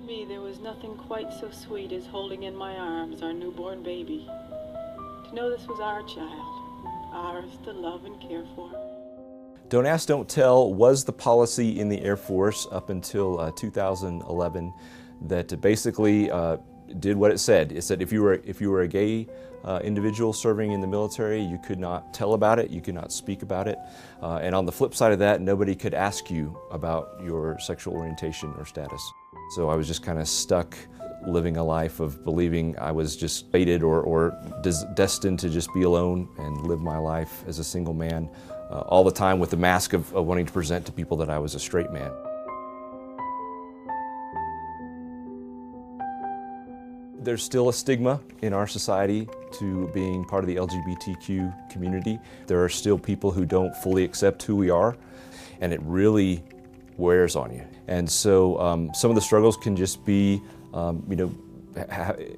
me, there was nothing quite so sweet as holding in my arms our newborn baby. To know this was our child, ours to love and care for. Don't ask, don't tell was the policy in the Air Force up until 2011 that basically did what it said. It said if you were a gay individual serving in the military, you could not tell about it, you could not speak about it. And on the flip side of that, nobody could ask you about your sexual orientation or status. So I was just kind of stuck living a life of believing I was just fated or destined to just be alone and live my life as a single man all the time with the mask of wanting to present to people that I was a straight man. There's still a stigma in our society to being part of the LGBTQ community. There are still people who don't fully accept who we are, and it really wears on you. And so some of the struggles can just be,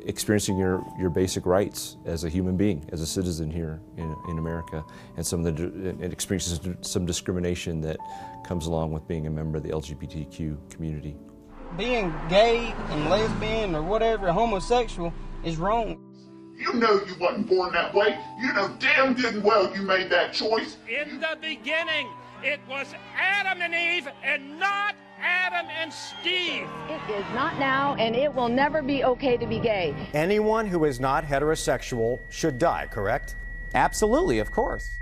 experiencing your basic rights as a human being, as a citizen here in America, and experiencing some discrimination that comes along with being a member of the LGBTQ community. Being gay and lesbian or whatever, homosexual, is wrong. You know you wasn't born that way. You know damn good and well you made that choice. In the beginning, it was Adam and Eve and not Adam and Steve. It is not now, and it will never be okay to be gay. Anyone who is not heterosexual should die, correct? Absolutely, of course.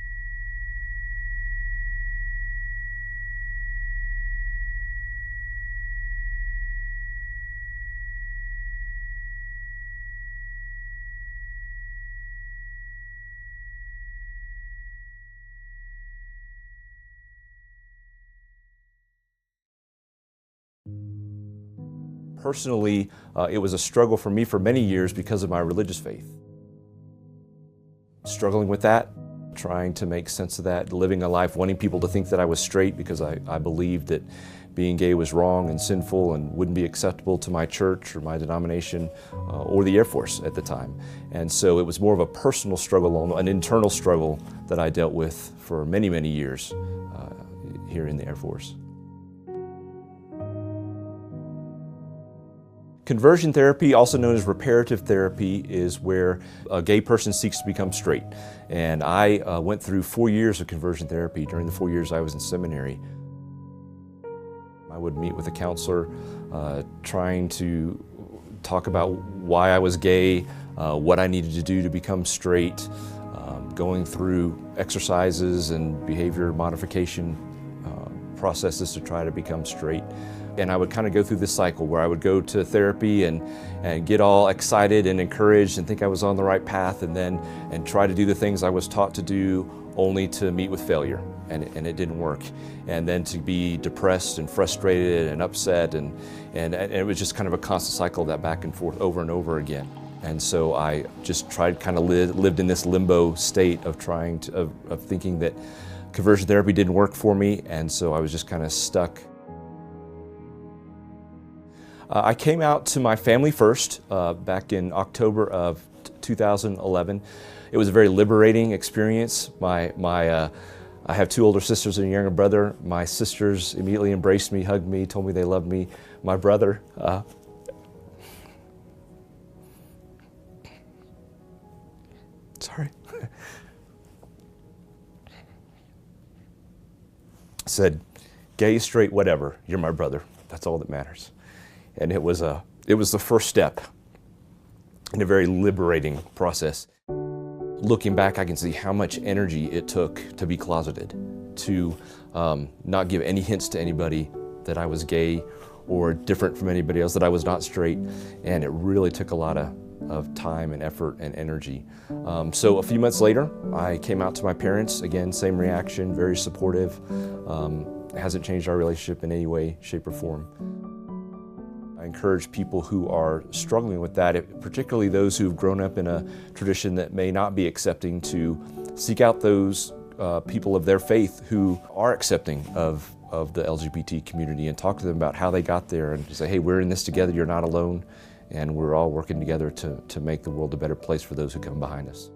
Personally, it was a struggle for me for many years because of my religious faith. Struggling with that, trying to make sense of that, living a life wanting people to think that I was straight because I believed that being gay was wrong and sinful and wouldn't be acceptable to my church or my denomination or the Air Force at the time. And so it was more of a personal struggle, an internal struggle that I dealt with for many, many years here in the Air Force. Conversion therapy, also known as reparative therapy, is where a gay person seeks to become straight. And I went through 4 years of conversion therapy during the 4 years I was in seminary. I would meet with a counselor trying to talk about why I was gay, what I needed to do to become straight, going through exercises and behavior modification processes to try to become straight. And I would kind of go through this cycle where I would go to therapy and get all excited and encouraged and think I was on the right path and try to do the things I was taught to do only to meet with failure and it didn't work. And then to be depressed and frustrated and upset and it was just kind of a constant cycle of that back and forth over and over again. And so I just tried kind of lived in this limbo state of trying to, of thinking that conversion therapy didn't work for me, and so I was just kind of stuck. I came out to my family first back in October of 2011. It was a very liberating experience. I have 2 older sisters and a younger brother. My sisters immediately embraced me, hugged me, told me they loved me. My brother, sorry, said, gay, straight, whatever, you're my brother. That's all that matters. And it was the first step in a very liberating process. Looking back, I can see how much energy it took to be closeted, to not give any hints to anybody that I was gay or different from anybody else, that I was not straight, and it really took a lot of time and effort and energy. So a few months later, I came out to my parents. Again, same reaction, very supportive. It hasn't changed our relationship in any way, shape, or form. I encourage people who are struggling with that, particularly those who've grown up in a tradition that may not be accepting, to seek out those people of their faith who are accepting of the LGBT community and talk to them about how they got there and say, hey, we're in this together, you're not alone, and we're all working together to make the world a better place for those who come behind us.